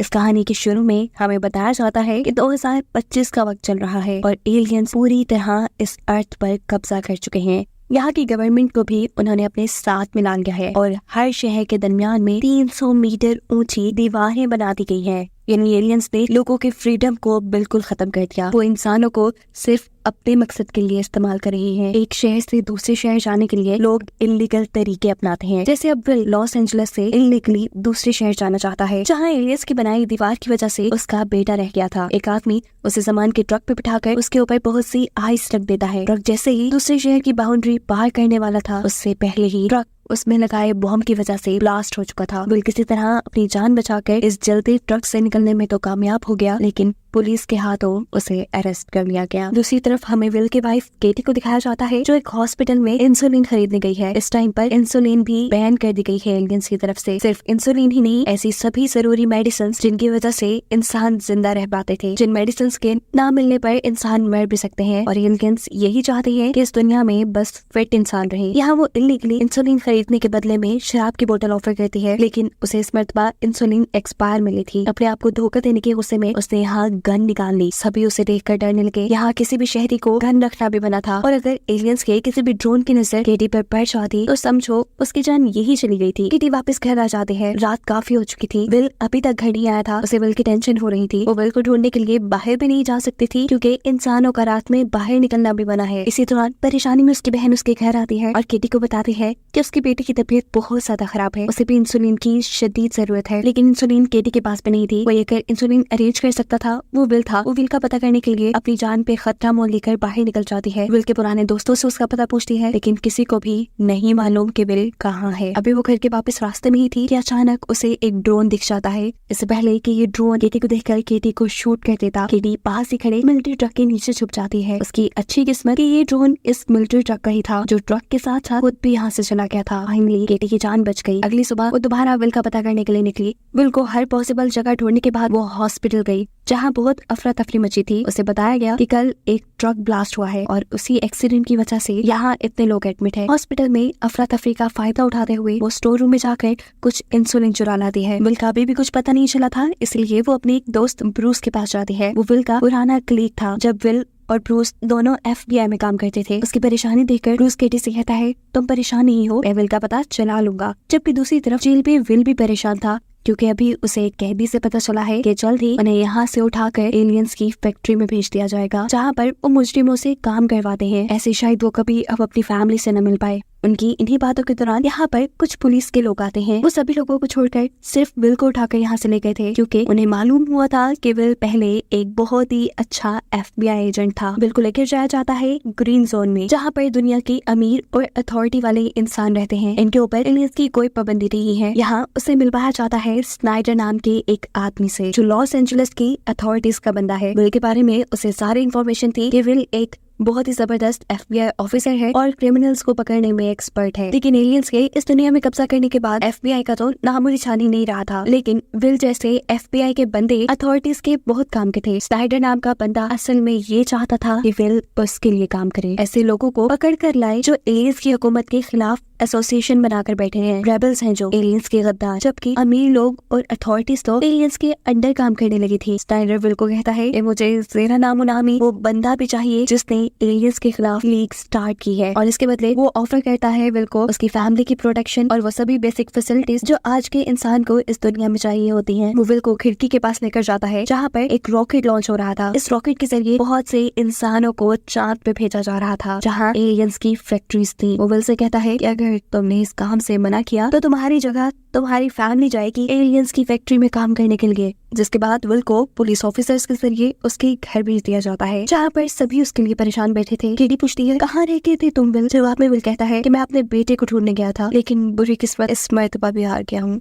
इस कहानी के शुरू में हमें बताया जाता है कि 2025 का वक्त चल रहा है और एलियंस पूरी तरह इस अर्थ पर कब्जा कर चुके हैं। यहाँ की गवर्नमेंट को भी उन्होंने अपने साथ मिला लिया है और हर शहर के दरमियान में 300 मीटर ऊंची दीवारें बना दी गई हैं। यानी एलियंस ने लोगों के फ्रीडम को बिल्कुल खत्म कर दिया। वो इंसानों को सिर्फ अपने मकसद के लिए इस्तेमाल कर रही हैं। एक शहर से दूसरे शहर जाने के लिए लोग इलीगल तरीके अपनाते हैं। जैसे अब विल लॉस एंजलिस से इलीगली दूसरे शहर जाना चाहता है, जहाँ एलियंस की बनाई दीवार की वजह से उसका बेटा रह गया था। एक आदमी उसे सामान के ट्रक पे बिठाकर उसके ऊपर बहुत सी आइस रख देता है। ट्रक जैसे ही दूसरे शहर की बाउंड्री पार करने वाला था, उससे पहले ही ट्रक उसमें लगाए बॉम्ब की वजह से ब्लास्ट हो चुका था। विल किसी तरह अपनी जान बचाकर इस जलते ट्रक से निकलने में तो कामयाब हो गया, लेकिन पुलिस के हाथों उसे अरेस्ट कर लिया गया। दूसरी तरफ हमें विल की वाइफ केटी को दिखाया जाता है, जो एक हॉस्पिटल में इंसुलिन खरीदने गई है। इस टाइम पर इंसुलिन भी बैन कर दी गई है एलियंस की तरफ से। सिर्फ इंसुलिन ही नहीं, ऐसी सभी जरूरी मेडिसिन जिनकी वजह से इंसान जिंदा रह पाते थे, जिन मेडिसिन के ना मिलने पर इंसान मर भी सकते हैं। और एलियंस यही चाहते हैं कि इस दुनिया में बस फिट इंसान रहे। यहाँ वो इलीगली इंसुलिन खरीदने के बदले में शराब की बोतल ऑफर करती है, लेकिन उसे इस मर्तबा इंसुलिन एक्सपायर मिली थी। अपने आप को धोखा देने के गुस्से में उसने यहाँ गन निकाल ली। सभी उसे देखकर डरने लगे। यहाँ किसी भी शहरी को गन रखना भी बना था, और अगर एलियंस के किसी भी ड्रोन की नजर केटी पर पड़ जाती तो समझो उसकी जान यही चली गई थी। केटी वापस घर आ जाते हैं। रात काफी हो चुकी थी। विल अभी तक घर नहीं आया था। उसे विल की टेंशन हो रही थी। वो विल को ढूंढने के लिए बाहर भी नहीं जा सकती थी, क्योंकि इंसानों का रात में बाहर निकलना भी मना है। इसी दौरान परेशानी में उसकी बहन उसके घर आती है और केटी को बताती है कि उसकी बेटी की तबीयत बहुत ज्यादा खराब है। उसे भी इंसुलिन की शदीद जरूरत है, लेकिन इंसुलिन केटी के पास भी नहीं थी। वो ये कर इंसुलिन अरेंज कर सकता था वो विल था। वो विल का पता करने के लिए अपनी जान पे खतरा मोल लेकर बाहर निकल जाती है। विल के पुराने दोस्तों से उसका पता पूछती है, लेकिन किसी को भी नहीं मालूम कि विल कहाँ है। अभी वो घर के वापस रास्ते में ही थी कि अचानक उसे एक ड्रोन दिख जाता है। इससे पहले कि ये ड्रोन केटी को देखकर केटी को शूट कर देता, केटी पास ही खड़े मिलिट्री ट्रक के नीचे छुप जाती है। उसकी अच्छी किस्मत कि ये ड्रोन इस मिलिट्री ट्रक का ही था, जो ट्रक के साथ साथ खुद भी यहाँ से चला गया था। फाइनली केटी की जान बच गई। अगली सुबह वो दोबारा विल का पता करने के लिए निकली। विल को हर पॉसिबल जगह ढूंढने के बाद वो हॉस्पिटल गई, जहाँ बहुत अफरा तफरी मची थी। उसे बताया गया कि कल एक ट्रक ब्लास्ट हुआ है और उसी एक्सीडेंट की वजह से यहाँ इतने लोग एडमिट हैं। हॉस्पिटल में अफरा तफरी का फायदा उठाते हुए वो स्टोर रूम में जाकर कुछ इंसुलिन चुरा लाती है। विल का अभी भी कुछ पता नहीं चला था, इसलिए वो अपने एक दोस्त ब्रूस के पास जाती है। वो विल का पुराना कलीग था। जब विल और ब्रूस दोनों FBI में काम करते थे। उसकी परेशानी देखकर ब्रूस केटी से कहता है, तुम परेशान नहीं हो, मैं विल का पता चला लूंगा। जबकि दूसरी तरफ जेल पे विल भी परेशान था, क्योंकि अभी उसे एक कैदी से पता चला है कि जल्द ही उन्हें यहाँ से उठाकर एलियंस की फैक्ट्री में भेज दिया जाएगा, जहाँ पर वो मुजरिमों से काम करवाते हैं। ऐसे शायद वो कभी अब अपनी फैमिली से न मिल पाए। उनकी इन्हीं बातों के दौरान यहाँ पर कुछ पुलिस के लोग आते हैं। वो सभी लोगों को छोड़कर सिर्फ विल को उठाकर यहाँ से ले गए थे, क्योंकि उन्हें मालूम हुआ था कि विल पहले एक बहुत ही अच्छा FBI एजेंट था। विल को लेकर जाया जाता है ग्रीन जोन में, जहाँ पर दुनिया के अमीर और अथॉरिटी वाले इंसान रहते हैं। इनके ऊपर एलियंस की कोई पाबंदी नहीं है। यहाँ उसे मिलवाया जाता है स्नाइडर नाम के एक आदमी से, जो लॉस एंजलिस की अथॉरिटीज का बंदा है। विल के बारे में उसे सारी इन्फॉर्मेशन थी कि विल एक बहुत ही जबरदस्त FBI ऑफिसर है और क्रिमिनल्स को पकड़ने में एक्सपर्ट है। लेकिन एलियंस के इस दुनिया में कब्जा करने के बाद FBI का तो नामो निशानी नहीं रहा था। लेकिन विल जैसे FBI के बंदे अथॉरिटीज के बहुत काम के थे। स्नाइडर नाम का बंदा असल में ये चाहता था कि विल उसके लिए काम करे, ऐसे लोगों को पकड़ कर लाए जो एलियंस की हुकूमत के खिलाफ एसोसिएशन बनाकर बैठे हैं। रेबल्स हैं जो एलियंस के गद्दार, जबकि अमीर लोग और अथॉरिटीज तो एलियंस के अंडर काम करने लगी थी। स्नाइडर विल को कहता है कि मुझे जेरा नामो नामी वो बंदा भी चाहिए जिसने एलियंस के खिलाफ लीग स्टार्ट की है, और इसके बदले वो ऑफर करता है विल को उसकी फैमिली की प्रोटेक्शन और वो सभी बेसिक फैसिलिटीज जो आज के इंसान को इस दुनिया में चाहिए होती हैं। वो विल को खिड़की के पास लेकर जाता है, जहाँ पर एक रॉकेट लॉन्च हो रहा था। इस रॉकेट के जरिए बहुत से इंसानों को चांद पे भेजा जा रहा था, जहाँ एलियंस की फैक्ट्रीज थी। वो विल से कहता है कि अगर तुमने इस काम से मना किया तो तुम्हारी जगह तुम्हारी फैमिली जाएगी एलियंस की फैक्ट्री में काम करने के लिए। जिसके बाद विल को पुलिस ऑफिसर्स के जरिए उसके घर भेज दिया जाता है, जहाँ पर सभी उसके लिए परेशान बैठे थे। केटी पूछती है, कहाँ रह गए थे तुम विल? जवाब में विल कहता है कि मैं अपने बेटे को ढूंढने गया था, लेकिन बुरी किस्मत इस मर्तबा भी हार गया हूँ।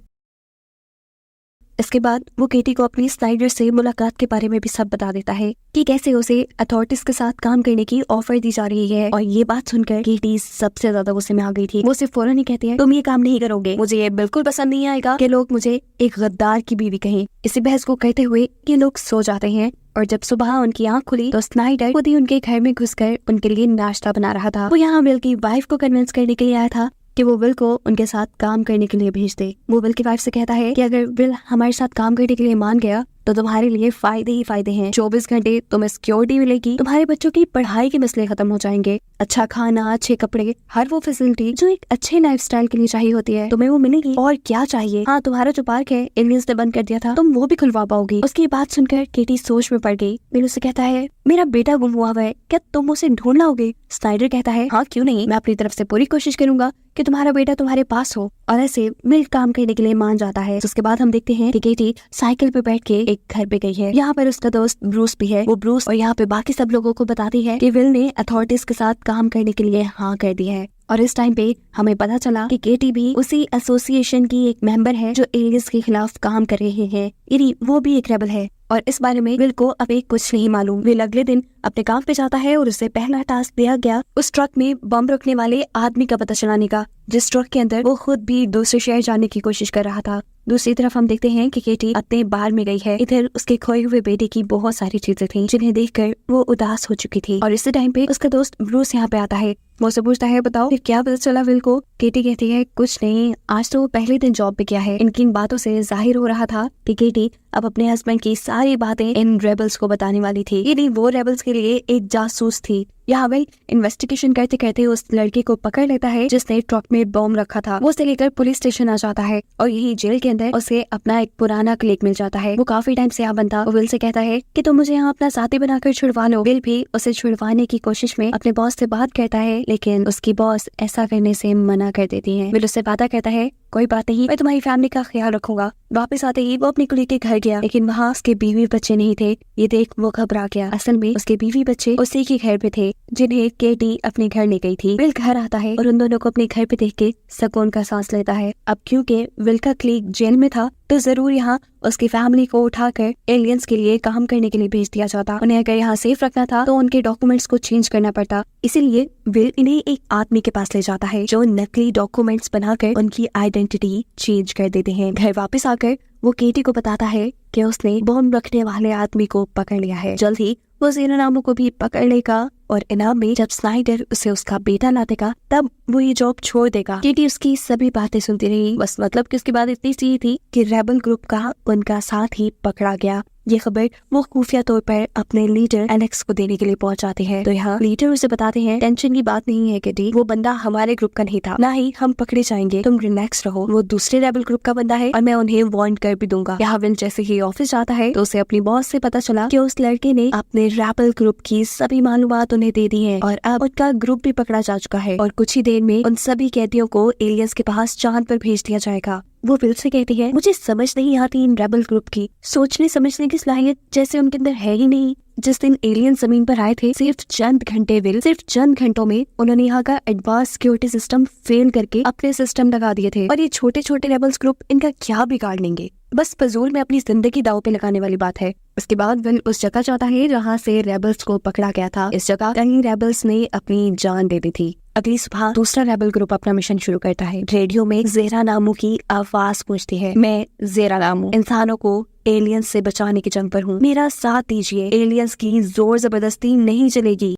इसके बाद वो केटी को अपनी स्नाइडर से मुलाकात के बारे में भी सब बता देता है कि कैसे उसे अथॉरिटीज के साथ काम करने की ऑफर दी जा रही है। और ये बात सुनकर केटी सबसे ज्यादा गुस्से में आ गई थी। वो सिर्फ फौरन ही कहती है, तुम ये काम नहीं करोगे, मुझे ये बिल्कुल पसंद नहीं आएगा कि लोग मुझे एक गद्दार की बीवी कहें। इसी बहस को कहते हुए ये लोग सो जाते हैं, और जब सुबह उनकी आंख खुली तो स्नाइडर खुद ही उनके घर में घुसकर उनके लिए नाश्ता बना रहा था। वो यहाँ विल की वाइफ को कन्विंस करने के लिए आया था कि वो विल को उनके साथ काम करने के लिए भेज दे। वो विल की वाइफ से कहता है कि अगर विल हमारे साथ काम करने के लिए मान गया तो तुम्हारे लिए फायदे ही फायदे हैं। 24 घंटे तुम्हें सिक्योरिटी मिलेगी, तुम्हारे बच्चों की पढ़ाई के मसले खत्म हो जाएंगे, अच्छा खाना, अच्छे कपड़े, हर वो फैसिलिटी जो एक अच्छे लाइफस्टाइल के लिए चाहिए होती है तुम्हें वो मिलेगी। और क्या चाहिए, हाँ तुम्हारा जो पार्क है एलियंस ने बंद कर दिया था, तुम वो भी खुलवा पाओगी। उसकी बात सुनकर केटी सोच में पड़ गई। विल उससे कहता है मेरा बेटा गुम हुआ है, क्या तुम उसे ढूंढ लाओगे? स्नाइडर कहता है हाँ क्यों नहीं, मैं अपनी तरफ से पूरी कोशिश करूंगा कि तुम्हारा बेटा तुम्हारे पास हो। और ऐसे मिल काम करने के लिए मान जाता है। उसके बाद हम देखते हैं कि केटी साइकिल पे बैठ के एक घर पे गई है। यहाँ पर उसका दोस्त ब्रूस भी है। वो ब्रूस और यहाँ पे बाकी सब लोगों को बताती है कि विल ने अथॉरिटीज के साथ काम करने के लिए हाँ कर दी है। और इस टाइम पे हमें पता चला कि केटी भी उसी एसोसिएशन की एक मेंबर है जो एलियंस के खिलाफ काम कर रहे हैं, यानी वो भी एक रेबल है। और इस बारे में विल को अभी कुछ नहीं मालूम। विल अगले दिन अपने काम पे जाता है और उसे पहला टास्क दिया गया उस ट्रक में बम रखने वाले आदमी का पता चलाने का, जिस ट्रक के अंदर वो खुद भी दूसरे शहर जाने की कोशिश कर रहा था। दूसरी तरफ हम देखते हैं कि केटी अपने बार में गई है। इधर उसके खोए हुए बेटे की बहुत सारी चीजें थी जिन्हें देखकर वो उदास हो चुकी थी। और इसी टाइम पे उसका दोस्त ब्रूस यहाँ पे आता है। वो उससे पूछता है बताओ फिर क्या पता चला विल को? केटी कहती है कुछ नहीं, आज तो वो पहले दिन जॉब पे गया है। इनकी बातों से जाहिर हो रहा था कि केटी अब अपने हस्बैंड की सारी बातें इन रेबल्स को बताने वाली थी, यानी वो रेबल्स के लिए एक जासूस थी। यहाँ विल इन्वेस्टिगेशन करते करते उस लड़के को पकड़ लेता है जिसने ट्रक में बॉम्ब रखा था। वो उसे लेकर पुलिस स्टेशन आ जाता है और यही जेल के अंदर उसे अपना एक पुराना क्लिक मिल जाता है। वो काफी टाइम से यहाँ बनता। वो विल से कहता है कि तुम मुझे यहाँ अपना साथी बनाकर छुड़वा लो। विल भी उसे छुड़वाने की कोशिश में अपने बॉस से बात करता है, लेकिन उसकी बॉस ऐसा करने से मना कर देती है। विल उससे वादा कहता है कोई बात नहीं, मैं तुम्हारी फैमिली का ख्याल रखूंगा। वापस आते ही वो अपनी कुली के घर गया, लेकिन वहाँ उसके बीवी बच्चे नहीं थे। ये देख वो घबरा गया। असल में उसके बीवी बच्चे उसी के घर पे थे जिन्हें केटी अपने घर ले गई थी। विल घर आता है और उन दोनों को अपने घर पे देख के सुकून का सांस लेता है। अब क्योंकि विल का क्लीक जेल में था तो जरूर यहाँ उसकी फैमिली को उठाकर एलियंस के लिए काम करने के लिए भेज दिया जाता। उन्हें अगर यहाँ सेफ रखना था तो उनके डॉक्यूमेंट्स को चेंज करना पड़ता। इसीलिए विल इन्हें एक आदमी के पास ले जाता है जो नकली डॉक्यूमेंट्स बनाकर उनकी आइडेंटिटी चेंज कर देते हैं। घर वापस आकर वो केटी को बताता है कि उसने बॉम्ब रखने वाले आदमी को पकड़ लिया है। जल्द ही वो जेनानामो को भी पकड़ लेगा और इनाम में जब स्नाइडर उसे उसका बेटा ला देगा तब वो ये जॉब छोड़ देगा। केटी उसकी सभी बातें सुनती रही। बस मतलब कि उसकी बात इतनी सी थी कि रेबल ग्रुप का उनका साथ ही पकड़ा गया। ये खबर वो खुफिया तौर पर अपने लीडर एलेक्स को देने के लिए पहुंचाते हैं। तो यहाँ लीडर उसे बताते हैं टेंशन की बात नहीं है केटी, वो बंदा हमारे ग्रुप का नहीं था, ना ही हम पकड़े जाएंगे, तुम रिलैक्स रहो। वो दूसरे रेबल ग्रुप का बंदा है और मैं उन्हें वार्न कर भी दूंगा। यहाँ विल जैसे ही ऑफिस जाता है तो उसे अपनी बॉस से पता चला कि उस लड़के ने अपने रेबल ग्रुप की सभी मालूमात उन्हें दे दी है और अब उनका ग्रुप भी पकड़ा जा चुका है और कुछ ही देर में उन सभी कैदियों को एलियंस के पास चांद पर भेज दिया जाएगा। वो विल से कहती है मुझे समझ नहीं आती इन रेबल ग्रुप की, सोचने समझने की सलाहियत जैसे उनके अंदर है ही नहीं। जिस दिन एलियन जमीन पर आए थे सिर्फ चंद घंटे विल सिर्फ चंद घंटों में उन्होंने यहाँ का एडवांस सिक्योरिटी सिस्टम फेल करके अपने सिस्टम लगा दिए थे और ये छोटे छोटे रेबल्स ग्रुप इनका क्या बिगाड़ लेंगे, बस फजूल में अपनी जिंदगी दाव पे लगाने वाली बात है। उसके बाद विल उस जगह जाता है जहाँ से रेबल्स को पकड़ा गया था। इस जगह कई रेबल्स ने अपनी जान दे दी थी। अगली सुबह दूसरा रेबल ग्रुप अपना मिशन शुरू करता है। रेडियो में जेनानामो की आवाज पूछती है, मैं जेनानामो इंसानों को एलियंस से बचाने की जंग पर हूँ, मेरा साथ दीजिए, एलियंस की जोर जबरदस्ती नहीं चलेगी।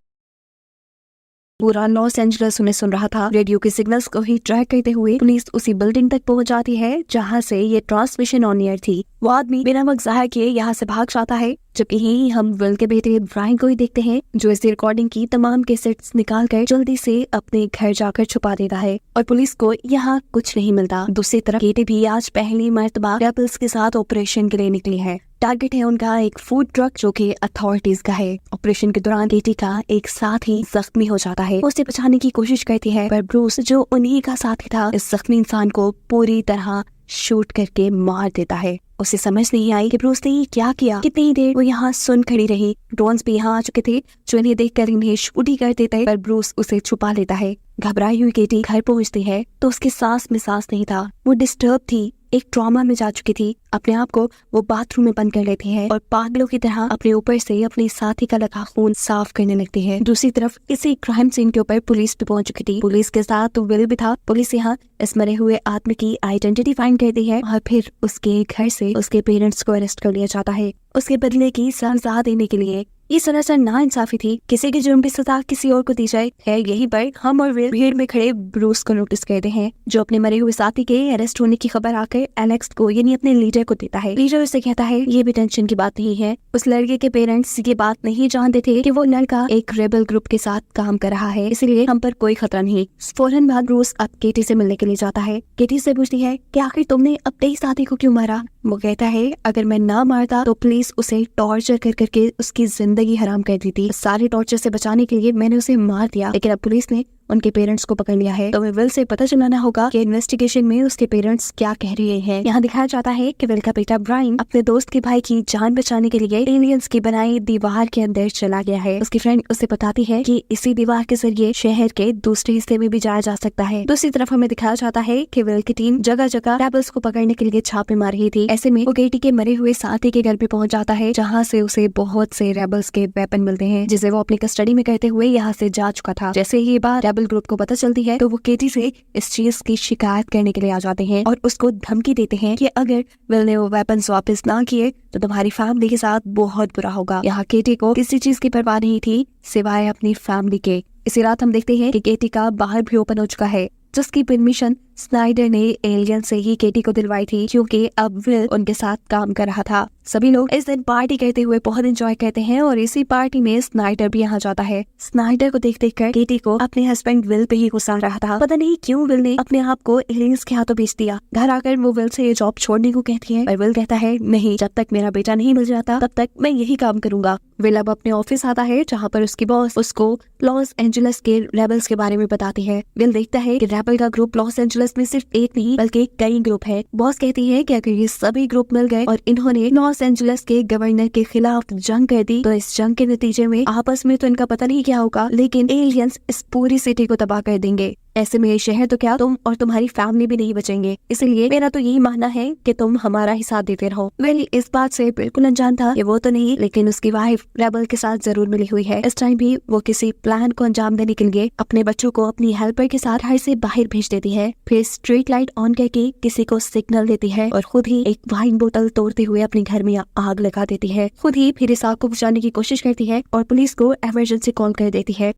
पूरा लॉस एंजलिस उन्हें सुन रहा था। रेडियो के सिग्नल्स को ही ट्रैक करते हुए पुलिस उसी बिल्डिंग तक पहुंच जाती है जहां से ये ट्रांसमिशन ऑन एयर थी। वो आदमी बिना वक्त ज़ाया किए यहाँ से भाग जाता है, जबकि यही हम विल के बेटे ब्रायन को ही देखते हैं जो इस रिकॉर्डिंग की तमाम कैसेट्स निकाल कर जल्दी से अपने घर जाकर छुपा देता है और पुलिस को यहाँ कुछ नहीं मिलता। दूसरी तरफ केटी भी आज पहली मर्तबा रेबल्स के साथ ऑपरेशन के लिए निकली है। टारगेट है उनका एक फूड ट्रक जो कि अथॉरिटीज का है। ऑपरेशन के दौरान केटी का एक साथी जख्मी हो जाता है। उसे बचाने की कोशिश करती है पर ब्रूस जो उन्हीं का साथी था इस जख्मी इंसान को पूरी तरह शूट करके मार देता है। उसे समझ नहीं आई कि ब्रूस ने ये क्या किया। कितनी देर वो यहाँ सुन खड़ी रही। ड्रोन्स भी यहाँ आ चुके थे जो इन्हें देखकर इन्हें शूट ही कर देते हैं पर ब्रूस उसे छुपा लेता है। घबराई हुई केटी घर पहुँचती है तो उसके सांस में सांस नहीं था। वो डिस्टर्ब थी, एक ट्रॉमा में जा चुकी थी। अपने आप को वो बाथरूम में बंद कर लेती है और पागलों की तरह अपने ऊपर से अपने साथी का लगा खून साफ करने लगती है। दूसरी तरफ इसी क्राइम सीन के ऊपर पुलिस भी पहुंच चुकी थी। पुलिस के साथ तो विल भी था। पुलिस यहाँ इस मरे हुए आदमी की आइडेंटिटी फाइंड करती है और फिर उसके घर से उसके पेरेंट्स को अरेस्ट कर लिया जाता है। उसके बदले की सजा देने के लिए ये सरासर नाइंसाफी थी। किसी के जुर्म की सजा किसी और को दी जाए। है यहीं पर हम और विल भीड़ में खड़े ब्रूस को नोटिस करते हैं, जो अपने मरे हुए साथी के अरेस्ट होने की खबर आकर एलेक्स को यानी अपने लीडर को देता है। लीडर उसे कहता है ये भी टेंशन की बात नहीं है। उस लड़के के पेरेंट्स ये बात नहीं जानते थे कि वो लड़का एक रेबल ग्रुप के साथ काम कर रहा है, इसलिए हम पर कोई खतरा नहीं। फौरन बाद ब्रूस अब केटी से मिलने के लिए जाता है। केटी से पूछती है कि आखिर तुमने अपने साथी को क्यों मारा। वो कहता है अगर मैं ना मारता तो पुलिस उसे टॉर्चर कर करके उसकी जिंदगी हराम कर दी थी। सारे टॉर्चर से बचाने के लिए मैंने उसे मार दिया, लेकिन अब पुलिस ने उनके पेरेंट्स को पकड़ लिया है। तो विल से पता चलाना होगा कि इन्वेस्टिगेशन में उसके पेरेंट्स क्या कह रहे हैं। यहाँ दिखाया जाता है कि विल का बेटा ब्रायन अपने दोस्त के भाई की जान बचाने के लिए एलियंस की बनाई दीवार के अंदर चला गया है। उसकी फ्रेंड उसे बताती है कि इसी दीवार के जरिए शहर के दूसरे हिस्से में भी जाया जा सकता है। दूसरी तरफ हमें दिखाया जाता है कि विल की टीम जगह जगह रेबल्स को पकड़ने के लिए छापे मार रही थी। ऐसे में वो केटी के मरे हुए साथी के घर पे पहुंच जाता है, जहाँ से उसे बहुत से रेबल्स के वेपन मिलते हैं, जिसे वो अपनी कस्टडी में करते हुए यहाँ से जा चुका था। जैसे ही ये बात रेबल ग्रुप को पता चलती है तो वो केटी से इस चीज की शिकायत करने के लिए आ जाते हैं और उसको धमकी देते हैं कि अगर विल ने वो वेपन्स वापस ना किए तो तुम्हारी फैमिली के साथ बहुत बुरा होगा। यहाँ केटी को किसी चीज की परवाह नहीं थी सिवाय अपनी फैमिली के। इसी रात हम देखते हैं कि केटी का बाहर भी ओपन हो चुका है, जिसकी परमिशन स्नाइडर ने एलियन से ही केटी को दिलवाई थी, क्योंकि अब विल उनके साथ काम कर रहा था। सभी लोग इस दिन पार्टी करते हुए बहुत एंजॉय करते हैं और इसी पार्टी में स्नाइडर भी यहाँ जाता है। स्नाइडर को देख कर केटी को अपने हस्बैंड विल पे ही गुस्सा आ रहा था। पता नहीं क्यों विल ने अपने आप को एलियंस के हाथों बेच दिया। घर आकर वो विल से ये जॉब छोड़ने को कहती है, पर विल कहता है नहीं, जब तक मेरा बेटा नहीं मिल जाता तब तक मैं यही काम करूंगा। विल अब अपने ऑफिस आता है, जहाँ पर उसकी बॉस उसको लॉस एंजलिस के रेबल्स के बारे में बताती है। विल देखता है कि रेबल का ग्रुप लॉस एंजलिस में सिर्फ एक नहीं बल्कि कई ग्रुप है। बॉस कहती है कि अगर ये सभी ग्रुप मिल गए और इन्होंने लॉस एंजलिस के गवर्नर के खिलाफ जंग कर दी तो इस जंग के नतीजे में आपस में तो इनका पता नहीं क्या होगा, लेकिन एलियंस इस पूरी सिटी को तबाह कर देंगे। ऐसे में ये शहर तो क्या, तुम और तुम्हारी फैमिली भी नहीं बचेंगे। इसलिए मेरा तो यही मानना है कि तुम हमारा ही साथ देते रहो। विल इस बात से बिल्कुल अनजान था कि वो तो नहीं, लेकिन उसकी वाइफ रेबल के साथ जरूर मिली हुई है। इस टाइम भी वो किसी प्लान को अंजाम देने के लिए अपने बच्चों को अपनी हेल्पर के साथ घर से बाहर भेज देती है, फिर स्ट्रीट लाइट ऑन करके किसी को सिग्नल देती है और खुद ही एक वाइन बोतल तोड़ते हुए अपने घर में आग लगा देती है। खुद ही फिर इस आग को बुझाने की कोशिश करती है और पुलिस को इमरजेंसी कॉल कर देती है।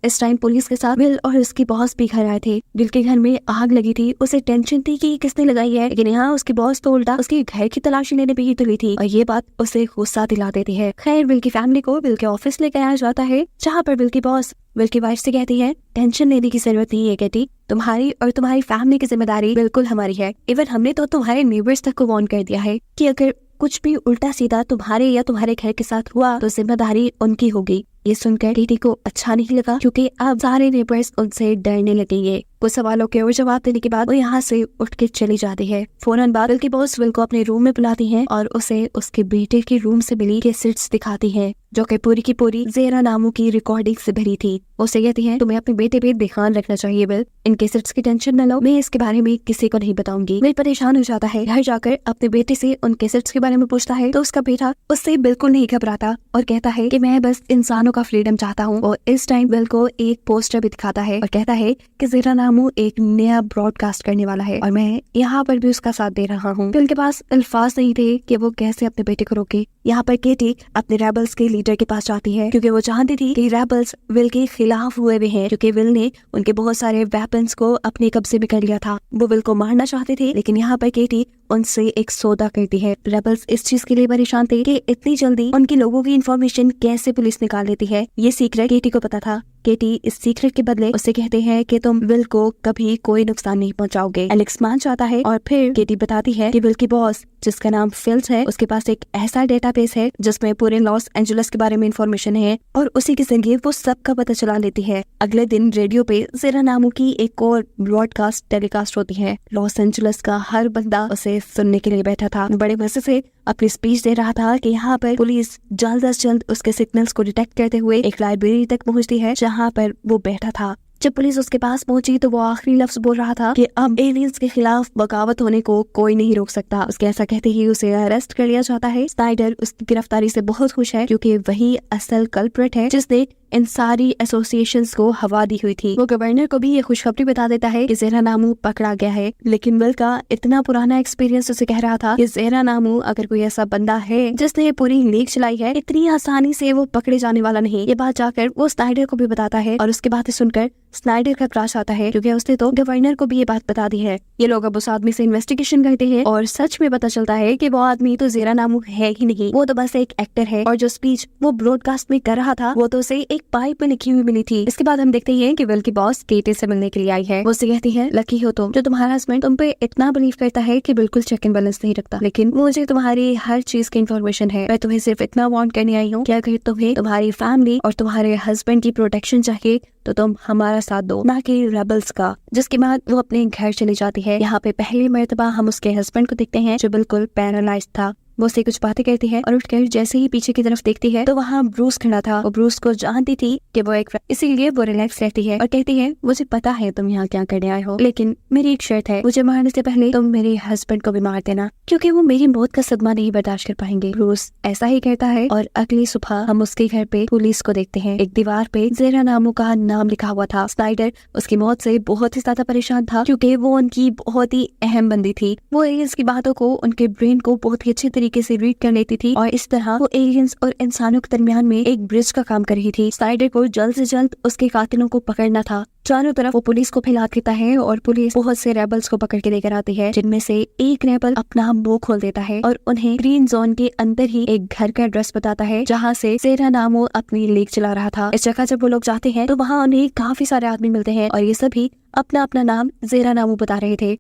इस टाइम पुलिस के साथ विल और उसकी बॉस भी घर आए थे। विल के घर में आग लगी थी, उसे टेंशन थी कि किसने लगाई है, लेकिन यहाँ उसकी बॉस तो उल्टा उसके घर की तलाशी लेने पे ही तुली थी और ये बात उसे गुस्सा दिला देती है। खैर विल की फैमिली को विल के ऑफिस लेकर आया जाता है, जहाँ पर विल की बॉस विल की वाइफ से कहती है टेंशन लेने की जरूरत नहीं है केटी, तुम्हारी और तुम्हारी फैमिली की जिम्मेदारी बिल्कुल हमारी है। इवन हमने तो तुम्हारे नेबर्स तक को वार्न कर दिया है कि अगर कुछ भी उल्टा सीधा तुम्हारे या तुम्हारे घर के साथ हुआ तो जिम्मेदारी उनकी होगी। ये सुनकर केटी को अच्छा नहीं लगा, क्योंकि अब सारे नेबर्स उनसे डरने लगेंगे। कुछ सवालों के और जवाब देने के बाद वो यहाँ से उठ के चली जाती है। फौरन बाद विल की बॉस विल को अपने रूम में बुलाती हैं और उसे उसके बेटे के रूम से मिली कैसेट्स दिखाती हैं, जो कि पूरी की पूरी ज़ेरा नामों की रिकॉर्डिंग से भरी थी। उसे कहती है तुम्हें अपने बेटे पे ध्यान रखना चाहिए विल, इन कैसेट्स की टेंशन न लो, मैं इसके बारे में किसी को नहीं बताऊंगी। विल परेशान हो जाता है, घर जाकर अपने बेटे से उन कैसेट्स के बारे में पूछता है तो उसका बेटा उससे बिल्कुल नहीं घबराता और कहता है कि मैं बस इंसानों का फ्रीडम चाहता हूँ। और इस टाइम विल को एक पोस्टर भी दिखाता है और कहता है कि ज़ेरा नामू एक नया ब्रॉडकास्ट करने वाला है और मैं यहाँ पर भी उसका साथ दे रहा हूँ। विल के पास अल्फाज नहीं थे कि वो कैसे अपने बेटे को रोके। यहाँ पर केटी अपने रेबल्स के लीडर के पास जाती है, क्योंकि वो जानती थी कि रेबल्स विल के खिलाफ हुए हुए हैं, क्योंकि विल ने उनके बहुत सारे वेपन्स को अपने कब्जे में कर लिया था। वो विल को मारना चाहते थे, लेकिन यहाँ पर केटी उनसे एक सौदा करती है। रेबल्स इस चीज के लिए परेशान थे कि इतनी जल्दी उनके लोगों की इंफॉर्मेशन कैसे पुलिस निकाल लेती है। ये सीक्रेट केटी को पता था। केटी इस सीक्रेट के बदले उससे कहते हैं कि तुम विल को कभी कोई नुकसान नहीं पहुंचाओगे। एलेक्स मान जाता है और फिर केटी बताती है कि विल की बॉस जिसका नाम फिल्स है, उसके पास एक ऐसा डेटाबेस है जिसमें पूरे लॉस एंजलिस के बारे में इंफॉर्मेशन है और उसी के जरिए वो सबका पता चला लेती है। अगले दिन रेडियो पे ज़ेरा नामों की एक और ब्रॉडकास्ट टेलीकास्ट होती है। लॉस एंजलिस का हर बंदा उसे सुनने के लिए बैठा था, बड़े मजे से अपनी स्पीच दे रहा था कि यहाँ पर पुलिस जल्द से जल्द उसके सिग्नल्स को डिटेक्ट करते हुए एक लाइब्रेरी तक पहुँचती है जहाँ पर वो बैठा था। जब पुलिस उसके पास पहुंची तो वो आखिरी लफ्ज बोल रहा था कि अब एलियंस के खिलाफ बगावत होने को कोई नहीं रोक सकता। उसके ऐसा कहते ही उसे अरेस्ट कर लिया जाता है। स्नाइडर उसकी गिरफ्तारी से बहुत खुश है, क्योंकि वही असल कल्प्रिट है जिसने इन सारी एसोसिएशंस को हवा दी हुई थी। वो गवर्नर को भी ये खुशखबरी बता देता है कि ज़ेहरा नामू पकड़ा गया है, लेकिन विल का इतना पुराना एक्सपीरियंस उसे कह रहा था कि ज़ेहरा नामू अगर कोई ऐसा बंदा है जिसने ये पूरी लीक चलाई है, इतनी आसानी से वो पकड़े जाने वाला नहीं। ये बात जाकर वो स्नाइडर को भी बताता है और उसकी बातें सुनकर स्नाइडर का क्रश आता है, क्योंकि उसने तो गवर्नर को भी ये बात बता दी है। ये लोग अब उस आदमी से इन्वेस्टिगेशन करते हैं और सच में पता चलता है कि वो आदमी तो ज़ेहरा नामू है ही नहीं, वो तो बस एक एक्टर है और जो स्पीच वो ब्रॉडकास्ट में कर रहा था वो तो उसे एक पाइप में लिखी हुई मिली थी। इसके बाद हम देखते हैं कि विल की बॉस केटी से मिलने के लिए आई है। वो उससे कहती है, लकी हो तुम जो तुम्हारा हस्बैंड तुम पे इतना बिलीव करता है कि बिल्कुल चेक एंड बैलेंस नहीं रखता, लेकिन मुझे तुम्हारी हर चीज की इन्फॉर्मेशन है। मैं तुम्हें सिर्फ इतना वार्न करने आई हूँ कि अगर तुम्हें तुम्हारी फैमिली और तुम्हारे हस्बैंड की प्रोटेक्शन चाहिए तो तुम हमारा साथ दो, ना कि रेबल्स का। जिसके बाद वो अपने घर चली जाती है। यहाँ पे पहली मर्तबा हम उसके हस्बैंड को देखते हैं जो बिल्कुल पैरालाइज्ड था। वो उससे कुछ बातें करती है और उठकर जैसे ही पीछे की तरफ देखती है तो वहाँ ब्रूस खड़ा था। वो ब्रूस को जानती थी कि वो एक, इसीलिए वो रिलैक्स रहती है और कहती है, मुझे पता है तुम यहाँ क्या करने आए हो, लेकिन मेरी एक शर्त है, मुझे मारने से पहले तुम मेरे हस्बैंड को भी मार देना, क्योंकि वो मेरी मौत का सदमा नहीं बर्दाश्त कर पाएंगे। ब्रूस ऐसा ही कहता है और अगली सुबह हम उसके घर पे पुलिस को देखते हैं। एक दीवार पे ज़ेहरा नामू का नाम लिखा हुआ था। स्नाइडर उसकी मौत से बहुत ही ज्यादा परेशान था, क्योंकि वो उनकी बहुत ही अहम बंदी थी। वो एलियंस की बातों को, उनके ब्रेन को बहुत ही अच्छे तरीके से रीड कर लेती थी और इस तरह वो एलियंस और इंसानों के दरमियान में एक ब्रिज का काम कर रही थी। स्नाइडर को जल्द से जल्द उसके कातिलों को पकड़ना था। चारों तरफ वो पुलिस को फैला देता है और पुलिस बहुत से रेबल्स को पकड़ के लेकर आती है, जिनमें से एक रेबल अपना मुंह खोल देता है और उन्हें ग्रीन जोन के अंदर ही एक घर का एड्रेस बताता है जहाँ से ज़ेहरा नामू अपनी लीक चला रहा था। इस जगह जब वो लोग जाते हैं तो वहाँ उन्हें काफी सारे आदमी मिलते हैं और ये सभी अपना अपना नाम ज़ेहरा नामू बता रहे थे।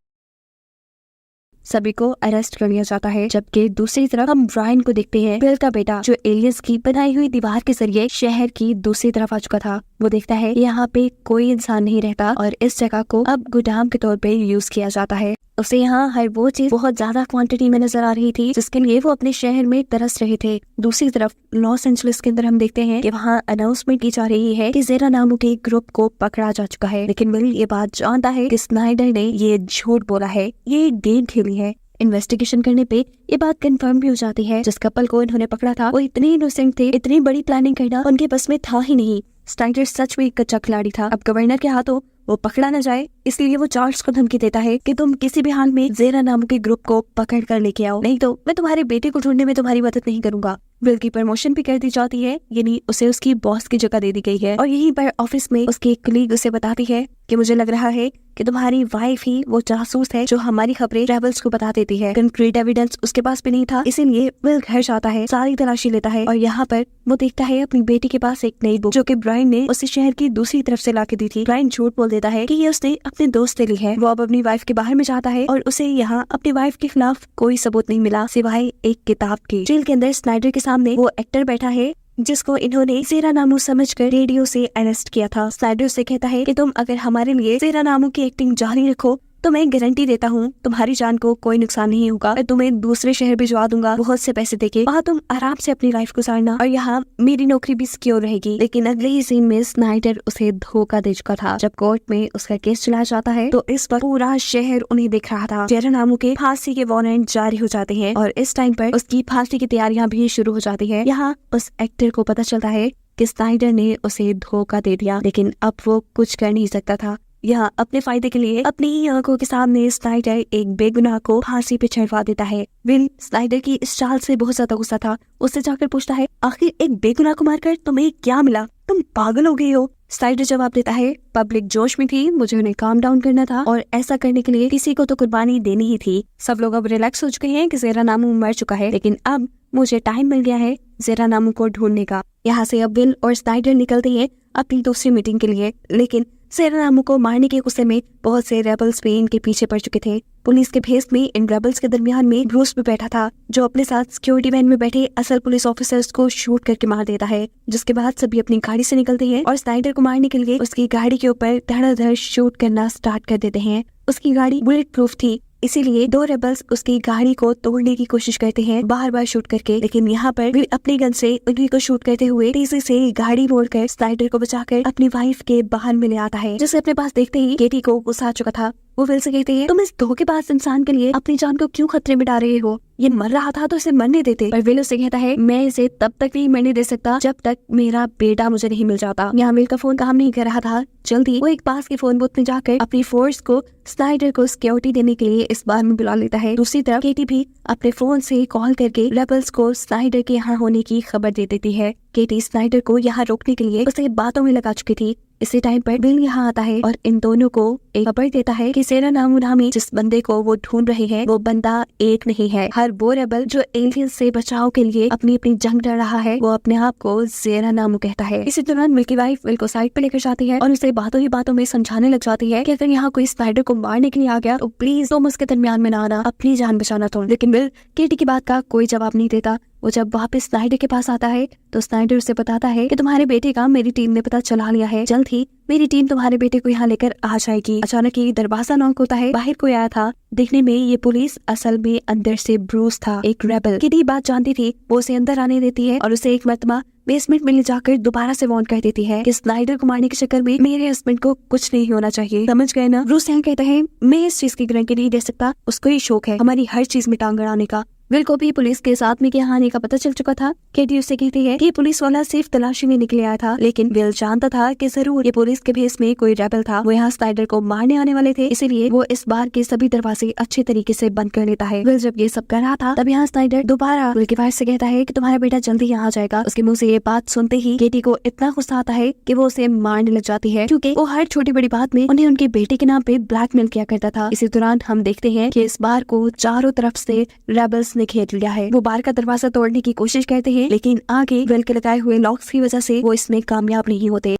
सभी को अरेस्ट कर लिया जाता है, जबकि दूसरी तरफ हम ब्रायन को देखते हैं, बिल का बेटा, जो एलियंस की बनाई हुई दीवार के जरिए शहर की दूसरी तरफ आ चुका था। वो देखता है यहाँ पे कोई इंसान नहीं रहता और इस जगह को अब गोदाम के तौर पे यूज किया जाता है। उसे यहाँ हर वो चीज बहुत ज्यादा क्वांटिटी में नजर आ रही थी जिसके लिए वो अपने शहर में तरस रहे थे। दूसरी तरफ लॉस एंजलिस के अंदर हम देखते हैं कि वहाँ अनाउंसमेंट की जा रही है कि ज़ेहरा नामू के ग्रुप को पकड़ा जा चुका है, लेकिन विल ये बात जानता है कि स्नाइडर ने ये झूठ बोला है, ये गेम खेली है। इन्वेस्टिगेशन करने पे ये बात कंफर्म भी हो जाती है, जिस कपल को इन्होंने पकड़ा था वो इतने इनोसेंट थे, इतनी बड़ी प्लानिंग करना उनके बस में था ही नहीं। स्नाइडर सच में एक कच्चा खिलाड़ी था। अब गवर्नर के हाथों वो पकड़ा न जाए, इसलिए वो चार्ल्स को धमकी देता है कि तुम किसी भी हाल में ज़ेहरा नामू के ग्रुप को पकड़ कर लेके आओ, नहीं तो मैं तुम्हारे बेटे को ढूंढने में तुम्हारी मदद नहीं करूंगा। विल की प्रमोशन भी कर दी जाती है, यानी उसे उसकी बॉस की जगह दे दी गई है और यहीं पर ऑफिस में उसकी एक कलीग उसे बताती है कि मुझे लग रहा है कि तुम्हारी वाइफ ही वो जासूस है जो हमारी खबरें रेबल्स को बता देती है। कंक्रीट एविडेंस उसके पास भी नहीं था, इसीलिए विल घर जाता है, सारी तलाशी लेता है और यहाँ पर वो देखता है अपनी बेटी के पास एक नई बुक जो कि ब्रायन ने उसे शहर की दूसरी तरफ से लाके दी थी। ब्रायन झूठ बोल देता है कि ये उसने अपने दोस्त से ली है। वो अब अपनी वाइफ के बाहर में जाता है और उसे यहाँ अपनी वाइफ के खिलाफ कोई सबूत नहीं मिला सिवाय एक किताब के। जेल के अंदर स्नाइडर के सामने वो एक्टर बैठा है जिसको इन्होंने ज़ेहरा नामू समझकर रेडियो से अरेस्ट किया था। स्नाइडर से कहता है कि तुम अगर हमारे लिए ज़ेहरा नामू की एक्टिंग जारी रखो तो मैं गारंटी देता हूँ तुम्हारी जान को कोई नुकसान नहीं होगा। मैं तुम्हें दूसरे शहर भिजवा दूंगा बहुत से पैसे देके, वहाँ तुम आराम से अपनी लाइफ गुजारना और यहाँ मेरी नौकरी भी सिक्योर रहेगी। लेकिन अगले ही सीन में स्नाइडर उसे धोखा दे चुका था। जब कोर्ट में उसका केस चलाया जाता है तो इस वक्त पूरा शहर उन्हें देख रहा था। ज़ेहरा नामू के फांसी के वारंट जारी हो जाते हैं और इस टाइम पर उसकी फांसी की तैयारियां भी शुरू हो जाती है। यहाँ उस एक्टर को पता चलता है कि स्नाइडर ने उसे धोखा दे दिया, लेकिन अब वो कुछ कर नहीं सकता था। यहाँ अपने फायदे के लिए अपनी ही आंखों के सामने स्नाइडर एक बेगुनाह को फांसी पे चढ़वा देता है। विल स्नाइडर की इस चाल से बहुत ज्यादा गुस्सा था। उससे जाकर पूछता है, आखिर एक बेगुनाह को मारकर तुम्हें क्या मिला? तुम पागल हो गई हो। स्नाइडर जवाब देता है, पब्लिक जोश में थी, मुझे उन्हें काम डाउन करना था और ऐसा करने के लिए किसी को तो कुर्बानी देनी ही थी। सब लोग अब रिलैक्स हो चुके हैं कि ज़ेहरा नामू मर चुका है, लेकिन अब मुझे टाइम मिल गया है ज़ेहरा नामू को ढूंढने का। यहाँ से अब विल और स्नाइडर निकलते हैं अपनी दूसरी मीटिंग के लिए, लेकिन ज़ेहरा नामू को मारने के गुस्से में बहुत से रेबल्स भी इनके पीछे पड़ चुके थे। पुलिस के भेस में इन रेबल्स के दरमियान में ब्रूस भी बैठा था, जो अपने साथ सिक्योरिटी वैन में बैठे असल पुलिस ऑफिसर्स को शूट करके मार देता है। जिसके बाद सभी अपनी गाड़ी से निकलते हैं और स्नाइडर को मारने के लिए उसकी गाड़ी के ऊपर धड़ाधड़ शूट करना स्टार्ट कर देते हैं। उसकी गाड़ी बुलेट प्रूफ थी, इसीलिए दो रेबल्स उसकी गाड़ी को तोड़ने की कोशिश करते हैं बार बार शूट करके, लेकिन यहाँ पर भी अपनी गन से उन्हीं को शूट करते हुए तेजी से गाड़ी मोड़कर स्नाइडर को बचाकर अपनी वाइफ के वाहन में ले आता है, जिसे अपने पास देखते ही केटी को गुस्सा आ चुका था। वो विल से कहती है, तुम इस धोखेबाज इंसान के लिए अपनी जान को क्यों खतरे में डाल रहे हो? ये मर रहा था तो इसे मरने देते। पर विल उसे कहता है, मैं इसे तब तक नहीं मरने दे सकता जब तक मेरा बेटा मुझे नहीं मिल जाता। यहाँ विल का फोन काम नहीं कर रहा था। जल्दी वो एक पास के फोन बूथ में जाकर अपनी फोर्स को स्नाइडर को सिक्योरिटी देने के लिए इस बार में बुला लेता है। दूसरी तरफ केटी भी अपने फोन से कॉल करके रेबल्स को स्नाइडर के यहाँ होने की खबर दे देती है। केटी स्नाइडर को यहाँ रोकने के लिए उसे बातों में लगा चुकी थी। इसी टाइम पर विल यहाँ आता है और इन दोनों को एक खबर देता है कि सेरा नामी जिस बंदे को वो ढूंढ रहे हैं वो बंदा एक नहीं है। हर वो रेबल जो एलियन से बचाव के लिए अपनी अपनी जंग लड़ रहा है वो अपने आप को जेरा नामू कहता है। इसी दौरान विल की वाइफ विल को साइड पे लेकर जाती है और उसे बातों ही बातों में समझाने लग जाती है कि अगर यहाँ कोई स्नाइडर को मारने के लिए आ गया तो प्लीज तुम उसके दरमियान में ना आना, अपनी जान बचाना तुम। लेकिन विल केटी की बात का कोई जवाब नहीं देता। वो जब वापस स्नाइडर के पास आता है तो स्नाइडर उसे बताता है कि तुम्हारे बेटे का मेरी टीम ने पता चला लिया है, जल्द ही मेरी टीम तुम्हारे बेटे को यहाँ लेकर आ जाएगी। अचानक ही दरवाजा नॉक होता है। बाहर कोई आया था। देखने में ये पुलिस असल में अंदर से ब्रूस था, एक रेबल। किटी बात जानती थी, वो उसे अंदर आने देती है और उसे एक मरतबा बेसमेंट में ले जाकर दोबारा से वार्न कर देती है कि स्नाइडर को मारने के चक्कर में मेरे हस्बैंड को कुछ नहीं होना चाहिए, समझ गए ना। ब्रूस यहाँ कहता है, मैं इस चीज की गारंटी नहीं दे सकता, उसको ही शौक है हमारी हर चीज में टांग अड़ाने का। विल को भी पुलिस के साथ में यहाँ आने का पता चल चुका था। केटी उससे कहती है कि पुलिस वाला सिर्फ तलाशी में निकले आया था, लेकिन विल जानता था कि जरूर ये पुलिस के भेस में कोई रेबल था। वो यहाँ स्नाइडर को मारने आने वाले थे, इसीलिए वो इस बार के सभी दरवाजे अच्छे तरीके से बंद कर लेता है। विल जब ये सब कर रहा था तब यहाँ स्नाइडर दोबारा विल की वाइफ से कहता है कि तुम्हारा बेटा जल्दी यहाँ आ जाएगा। उसके मुंह से ये बात सुनते ही केटी को इतना गुस्सा आता है कि वो उसे मारने लग जाती है, क्योंकि वो हर छोटी बड़ी बात में उन्हें उनके बेटे के नाम पे ब्लैकमेल किया करता था। इसी दौरान हम देखते हैं कि इस बार को चारों तरफ से रेबल्स ने घेर लिया है। वो बार का दरवाजा तोड़ने की कोशिश करते हैं, लेकिन आगे विल के लगाए हुए लॉक्स की वजह से वो इसमें कामयाब नहीं होते।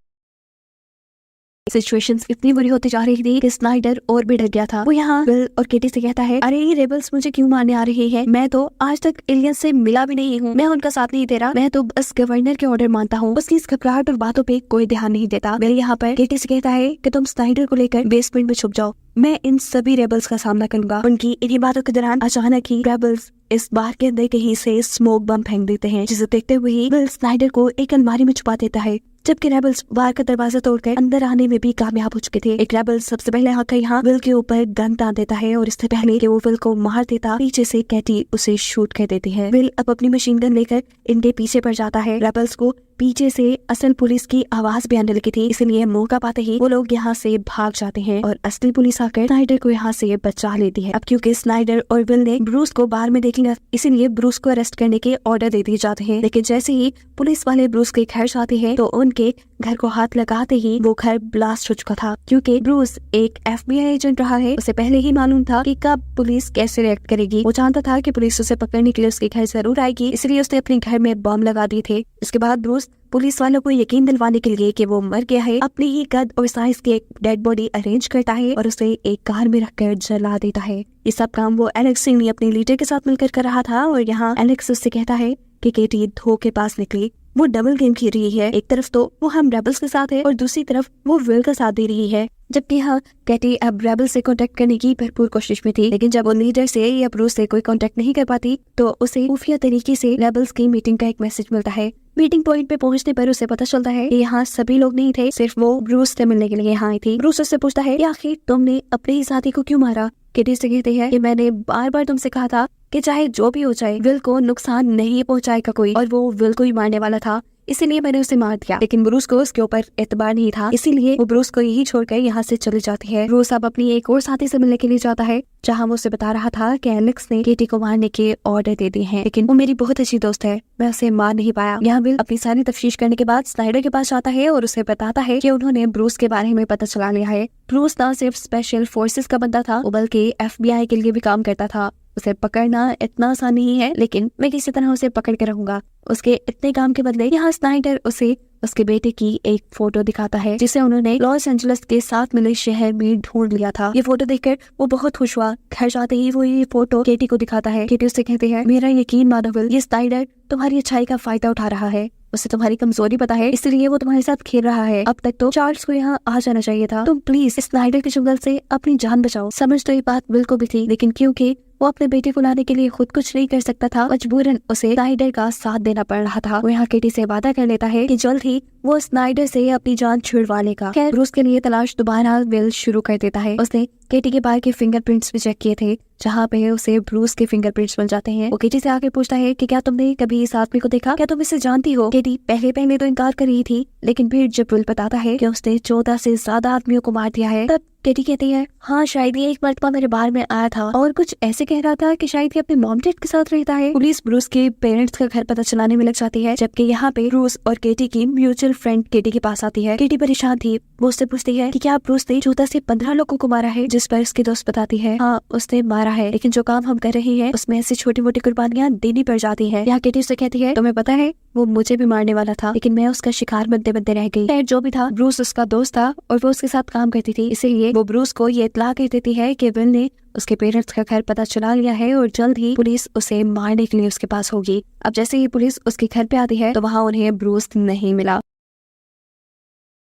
सिचुएशंस इतनी बुरी होती जा रही थी कि स्नाइडर और भी डर गया था। वो यहाँ विल और केटी से कहता है, अरे ये रेबल्स मुझे क्यों मारने आ रहे हैं? मैं तो आज तक एलियन से मिला भी नहीं हूँ, मैं उनका साथ नहीं दे रहा, मैं तो बस गवर्नर के ऑर्डर मानता हूँ। उसकी इस घबराहट और बातों पे कोई ध्यान नहीं देता। विल यहाँ पर केटी से कहता है कि तुम स्नाइडर को लेकर बेसमेंट में छुप जाओ, मैं इन सभी रेबल्स का सामना करूंगा। उनकी इन्हीं बातों के दौरान अचानक ही रेबल्स इस बार के अंदर कहीं से स्मोक बम फेंक देते हैं, जिसे देखते हुए ही विल स्नाइडर को एक अलमारी में छुपा देता है। जबकि रेबल्स बार का दरवाजा तोड़कर अंदर आने में भी कामयाब हो चुके थे। एक रेबल सबसे पहले आकर यहाँ विल के ऊपर गन तान देता है और इससे पहले कि वो विल को मार देता, पीछे से कैटी उसे शूट कर देती है। विल अब अपनी मशीन गन लेकर इनके पीछे पड़ जाता है। रेबल्स को पीछे से असल पुलिस की आवाज भी आने लगी थी, इसलिए मौका पाते ही वो लोग यहाँ से भाग जाते हैं और असली पुलिस आकर स्नाइडर को यहाँ से बचा लेती है। अब क्योंकि स्नाइडर और विल ने ब्रूस को बाहर में देख लिया, इसीलिए ब्रूस को अरेस्ट करने के ऑर्डर दे दिए जाते हैं। लेकिन जैसे ही पुलिस वाले ब्रूस के घर जाते हैं तो उनके घर को हाथ लगाते ही वो घर ब्लास्ट हो चुका था। क्योंकि ब्रूस एक FBI एजेंट रहा है, उसे पहले ही मालूम था कि कब पुलिस कैसे रिएक्ट करेगी। वो जानता था कि पुलिस उसे पकड़ने के लिए उसके घर जरूर आएगी, इसलिए उसने अपने घर में बम लगा दिए थे। इसके बाद ब्रूस पुलिस वालों को यकीन दिलवाने के लिए कि वो मर गया है, अपनी ही कद और साइज की एक डेड बॉडी अरेंज करता है और उसे एक कार में रखकर जला देता है। ये सब काम वो एलेक्स सिंह ने अपने लीडर के साथ मिलकर कर रहा था और यहाँ एलेक्स उससे कहता है कि केटी धो के पास निकली। वो डबल गेम खेल रही है, एक तरफ तो वो हम रेबल्स के साथ है और दूसरी तरफ वो विल का साथ दे रही है। जबकि यहाँ कैटी अब रेबल से कांटेक्ट करने की भरपूर कोशिश में थी, लेकिन जब वो लीडर से या ब्रूस से कोई कांटेक्ट नहीं कर पाती तो उसे खुफिया तरीके से रेबल्स की मीटिंग का एक मैसेज मिलता है। मीटिंग पॉइंट पे पहुंचने पर उसे पता चलता है कि यहाँ सभी लोग नहीं थे, सिर्फ वो ब्रूस से मिलने के लिए यहाँ आई थी। ब्रूस उससे पूछता है कि आखिर तुमने अपने ही साथी को क्यों मारा? केटी से कहती है कि मैंने बार बार तुमसे कहा था कि चाहे जो भी हो जाए विल को नुकसान नहीं पहुंचाएगा कोई, और वो विल को ही मारने वाला था, इसीलिए मैंने उसे मार दिया। लेकिन ब्रूस को उसके ऊपर एतबार नहीं था, इसीलिए वो ब्रूस को यही छोड़कर यहाँ से चली जाती है। ब्रूस अब अपनी एक और साथी से मिलने के लिए जाता है, जहाँ वो उसे बता रहा था कि एलेक्स ने केटी को मारने के ऑर्डर दे दिए हैं, लेकिन वो मेरी बहुत अच्छी दोस्त है, मैं उसे मार नहीं पाया। यहाँ विल अपनी सारी तफ्तीश करने के बाद स्नाइडर के पास जाता है और उसे बताता है कि उन्होंने ब्रूस के बारे में पता चला लिया है। ब्रूस न सिर्फ स्पेशल फोर्सेस का बंदा था, वो बल्कि FBI के लिए भी काम करता था। उसे पकड़ना इतना आसान नहीं है, लेकिन मैं किसी तरह उसे पकड़ के रहूंगा। उसके इतने काम के बदले यहाँ स्नाइडर उसे उसके बेटे की एक फोटो दिखाता है, जिसे उन्होंने लॉस एंजलिस के साथ मिले शहर में ढूंढ लिया था। ये फोटो देखकर वो बहुत खुश हुआ। घर जाते ही वो ये फोटो केटी को दिखाता है। केटी उससे कहती है, मेरा यकीन मानो विल, ये स्नाइडर तुम्हारी अच्छाई का फायदा उठा रहा है, उसे तुम्हारी कमजोरी पता है, इसलिए वो तुम्हारे साथ खेल रहा है। अब तक तो चार्ल्स को यहाँ आ जाना चाहिए था। तुम प्लीज स्नाइडर के चुंगल से अपनी जान बचाओ। समझ तो ये बात विल को भी थी, लेकिन क्योंकि वो अपने बेटे को लाने के लिए खुद कुछ नहीं कर सकता था, मजबूरन उसे स्नाइडर का साथ देना पड़ रहा था। वो यहाँ केटी से वादा कर लेता है कि जल्द ही वो स्नाइडर से अपनी जान छुड़वा लेगा। खैर ब्रूस के लिए तलाश दोबारा विल शुरू कर देता है। उसने केटी के बाल के फिंगरप्रिंट्स भी चेक किए थे, जहाँ पे उसे ब्रूस के फिंगरप्रिंट्स मिल जाते हैं। वो केटी से आके पूछता है कि क्या तुमने कभी इस आदमी को देखा, क्या तुम इसे जानती हो? केटी पहले तो इनकार कर रही थी, लेकिन फिर जब विल बताता है कि उसने 14 से ज्यादा आदमियों को मार दिया है, तब केटी कहती है हाँ शायद ये एक मर्तबा मेरे बार में आया था और कुछ ऐसे कह रहा था कि शायद ये अपने मॉम डैड के साथ रहता है। पुलिस ब्रूस के पेरेंट्स का घर पता चलाने में लग जाती है, जबकि यहाँ पे ब्रूस और केटी की म्यूचुअल फ्रेंड केटी के पास आती है। केटी परेशान थी, वो उससे पूछती है कि क्या ब्रूस ने 14 से 15 लोगों को मारा है, जिस पर उसकी दोस्त बताती है हाँ उसने मारा है, लेकिन जो काम हम कर रहे हैं उसमें ऐसी छोटी मोटी कुर्बानियां देनी पड़ जाती है। यहाँ केटी उससे कहती है तुम्हें पता है वो मुझे भी मारने वाला था, लेकिन मैं उसका शिकार बनते बनते रह गई। खैर जो भी था, ब्रूस उसका दोस्त था और वो उसके साथ काम करती थी, इसीलिए वो ब्रूस को ये इत्तला कर देती है कि विल ने उसके पेरेंट्स का घर पता चला लिया है और जल्द ही पुलिस उसे मारने के लिए उसके पास होगी। अब जैसे ही पुलिस उसके घर पे आती है तो वहाँ उन्हें ब्रूस नहीं मिला।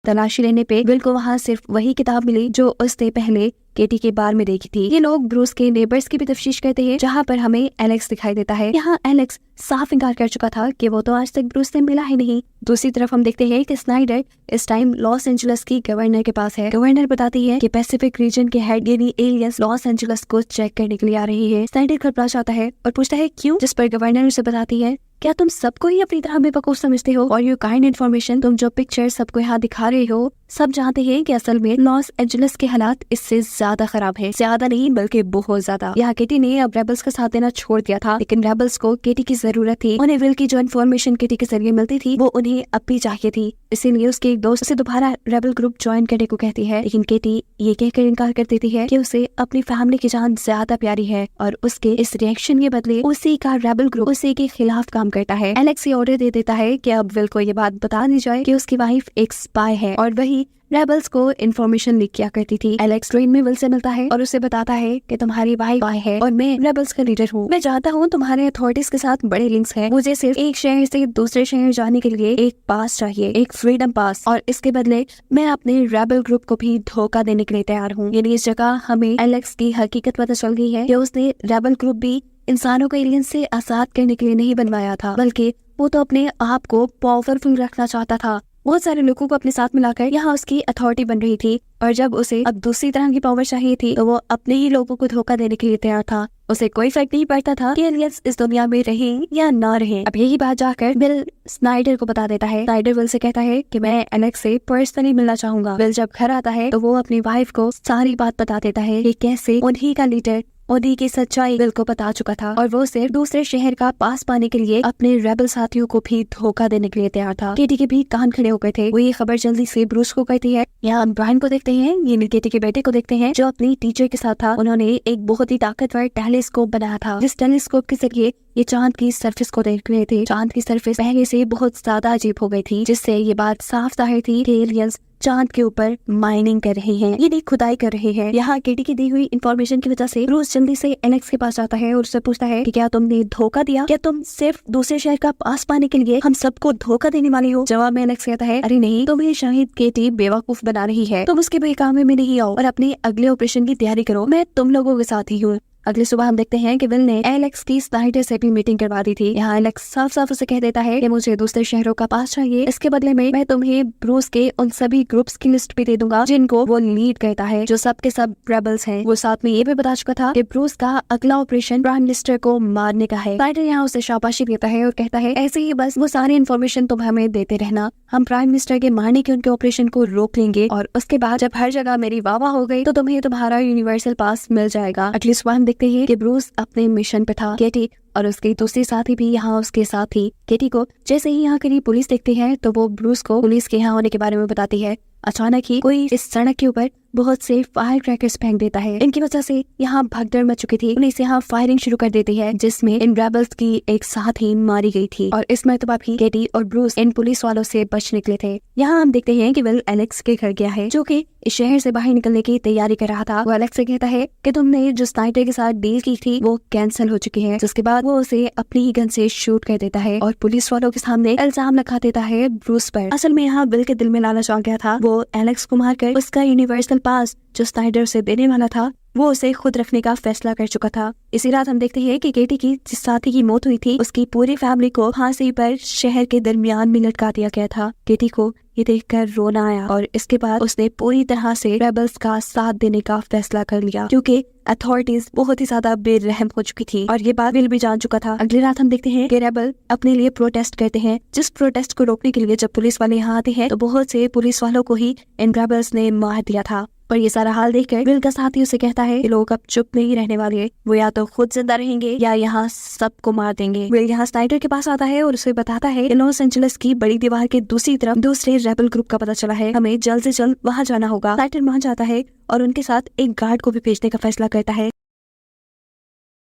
तलाशी लेने पे विल को वहाँ सिर्फ वही किताब मिली जो उसने पहले केटी के बार में देखी थी। ये लोग ब्रूस के नेबर्स की भी तफ्तीश करते हैं, जहाँ पर हमें एलेक्स दिखाई देता है। यहाँ एलेक्स साफ इंकार कर चुका था कि वो तो आज तक ब्रूस से मिला ही नहीं। दूसरी तरफ हम देखते हैं कि स्नाइडर इस टाइम लॉस एंजलिस की गवर्नर के पास है। गवर्नर बताती है कि पैसिफिक रीजन के हेड यानी एलियंस लॉस एंजलिस को चेक करने के लिए आ रही है। स्नाइडर घबरा जाता है और पूछता है क्यों, जिस पर गवर्नर उसे बताती है क्या तुम सबको ही अपनी तरह बेवकूफ समझते हो और यू काइंड इन्फॉर्मेशन, तुम जो पिक्चर सबको यहाँ दिखा रहे हो सब जानते हैं कि असल में लॉस एंजलिस के हालात इससे ज्यादा खराब है, ज्यादा नहीं बल्कि बहुत ज्यादा। यहाँ केटी ने अब रेबल्स का साथ देना छोड़ दिया था, लेकिन रेबल्स को केटी की जरूरत थी। उन्हें विल की जो इन्फॉर्मेशन केटी के जरिए मिलती थी वो उन्हें अब भी चाहिए थी, इसीलिए उसके एक दोस्त से दोबारा रेबल ग्रुप ज्वाइन करने को कहती है, लेकिन केटी ये कहकर इनकार कर देती है कि उसे अपनी फैमिली की जान ज्यादा प्यारी है और उसके इस रिएक्शन के बदले उसी का रेबल ग्रुप उसी के खिलाफ काम करता है। एलेक्स ये ऑर्डर दे देता है कि अब विल को ये बात बता दी जाए कि उसकी वाइफ एक स्पाई है और वही रेबल्स को इन्फॉर्मेशन लीक किया करती थी। एलेक्स ट्रेन में विल से मिलता है और उसे बताता है कि तुम्हारी वाइफ स्पाई है और मैं रेबल्स का लीडर हूँ। मैं जानता हूँ तुम्हारे अथॉरिटीज के साथ बड़े लिंक्स हैं, मुझे सिर्फ एक शहर से दूसरे शहर जाने के लिए एक पास चाहिए, एक फ्रीडम पास, और इसके बदले मैं अपने रेबल ग्रुप को भी धोखा देने के लिए तैयार हूँ। यानी इस जगह हमें एलेक्स की हकीकत पता चल गई है कि उसने रेबल ग्रुप भी इंसानों को एलियन से आजाद करने के लिए नहीं बनवाया था, बल्कि वो तो अपने आप को पावरफुल रखना चाहता था। बहुत सारे लोगों को अपने साथ मिलाकर यहाँ उसकी अथॉरिटी बन रही थी और जब उसे अब दूसरी तरह की पावर चाहिए थी तो वो अपने ही लोगों को धोखा देने के लिए तैयार था। उसे कोई फर्क नहीं पड़ता था कि एलियंस इस दुनिया में रहे या ना रहे। अब यही बात जाकर विल स्नाइडर को बता देता है। स्नाइडर विल से कहता है कि मैं एलेक्स से पर्सनली मिलना चाहूंगा। विल जब घर आता है तो वो अपनी वाइफ को सारी बात बता देता है कि कैसे उन्हीं का लीडर उन्हीं की सच्चाई विल को बता चुका था और वो सिर्फ दूसरे शहर का पास पाने के लिए अपने रेबल साथियों को भी धोखा देने के लिए तैयार था। केटी के भी कान खड़े हो गए थे। वो ये खबर जल्दी से ब्रूस को कहती है। यहाँ ब्रायन को देखते हैं, ये केटी के बेटे को देखते हैं जो अपनी टीचर के साथ था। उन्होंने एक बहुत ही ताकतवर टेलीस्कोप बनाया था, जिस टेलीस्कोप के जरिए ये चांद की सरफेस को देख रहे थे। चांद की सरफेस पहले से बहुत ज्यादा अजीब हो गई थी, जिससे ये बात साफ जाहिर थी कि एलियंस चांद के ऊपर माइनिंग कर रहे हैं, ये खुदाई कर रहे हैं। यहाँ केटी की दी हुई इन्फॉर्मेशन की वजह से ब्रूस जल्दी से एलेक्स के पास जाता है और उससे पूछता है कि क्या तुमने धोखा दिया, क्या तुम सिर्फ दूसरे शहर का पास पाने के लिए हम सबको धोखा देने वाली हो? जवाब में एलेक्स कहता है अरे नहीं, तुम्हें शायद केटी बेवकूफ बना रही है, तुम उसके बहकावे में नहीं आओ और अपने अगले ऑपरेशन की तैयारी करो, मैं तुम लोगों के साथ ही हूँ। अगले सुबह हम देखते हैं कि विल ने एलेक्स की स्नाइडर से भी मीटिंग करवा दी थी। यहाँ एलेक्स साफ साफ उसे कह देता है कि मुझे दूसरे शहरों का पास चाहिए, इसके बदले में मैं तुम्हें ब्रूस के उन सभी ग्रुप्स की लिस्ट भी दे दूंगा जिनको वो लीड करता है, जो सब के सब रेबल्स हैं। वो साथ में ये भी बता चुका था कि ब्रूस का अगला ऑपरेशन प्राइम मिनिस्टर को मारने का है। स्नाइडर यहाँ उसे शाबाशी देता है और कहता है ऐसे ही बस वो सारी इन्फॉर्मेशन तुम हमें देते रहना, हम प्राइम मिनिस्टर के मारने के उनके ऑपरेशन को रोक लेंगे और उसके बाद जब हर जगह मेरी वाह हो गई तो तुम्हें तुम्हारा यूनिवर्सल पास मिल जाएगा। अगली सुबह हम देखते हैं कि ब्रूस अपने मिशन पे था। केटी और उसके दूसरी साथी भी यहाँ उसके साथ थी। केटी को जैसे ही यहाँ करीब पुलिस देखते हैं तो वो ब्रूस को पुलिस के यहाँ होने के बारे में बताती है। अचानक ही कोई इस सड़क के ऊपर बहुत से फायर क्रैकर्स फेंक देता है। इनकी वजह से यहाँ भगदड़ मच चुकी थी। पुलिस यहाँ फायरिंग शुरू कर देती है, जिसमें इन रेबल्स की एक साथी मारी गई थी और इस मरतबा भी केटी और ब्रूस इन पुलिस वालों से बच निकले थे। यहाँ हम देखते हैं कि विल एलेक्स के घर गया है, जो कि इस शहर से बाहर निकलने की तैयारी कर रहा था। वो एलेक्स से कहता है कि तुमने जो स्नाइडर के साथ डील की थी वो कैंसिल हो चुकी है। जिसके बाद वो उसे अपनी ही गन से शूट कर देता है और पुलिस वालों के सामने इल्जाम लगा देता है ब्रूस पर। असल में यहाँ विल के दिल में लालच आ गया था। वो एलेक्स को मारकर उसका यूनिवर्सल पास जो स्नाइडर से देने वाला था वो उसे खुद रखने का फैसला कर चुका था। इसी रात हम देखते हैं कि केटी की जिस साथी की मौत हुई थी उसकी पूरी फैमिली को फांसी पर शहर के दरमियान में लटका दिया गया था। केटी को ये देखकर रोना आया और इसके बाद उसने पूरी तरह से रेबल्स का साथ देने का फैसला कर लिया, क्योंकि अथॉरिटीज बहुत ही ज्यादा बेरहम हो चुकी थी और ये बात विल भी जान चुका था। अगली रात हम देखते हैं कि रेबल अपने लिए प्रोटेस्ट करते हैं, जिस प्रोटेस्ट को रोकने के लिए जब पुलिस वाले यहाँ आते हैं तो बहुत से पुलिस वालों को ही इन रेबल्स ने मार दिया था। पर ये सारा हाल देखकर विल का साथी उसे कहता है कि लोग अब चुप नहीं रहने वाले, वो या तो खुद जिंदा रहेंगे या यहाँ सबको मार देंगे। विल यहाँ स्नाइडर के पास आता है और उसे बताता है कि लॉस एंजलिस की बड़ी दीवार के दूसरी तरफ दूसरे रेबल ग्रुप का पता चला है, हमें जल्द से जल्द वहाँ जाना होगा। स्नाइडर वहाँ जाता है और उनके साथ एक गार्ड को भी भेजने का फैसला करता है।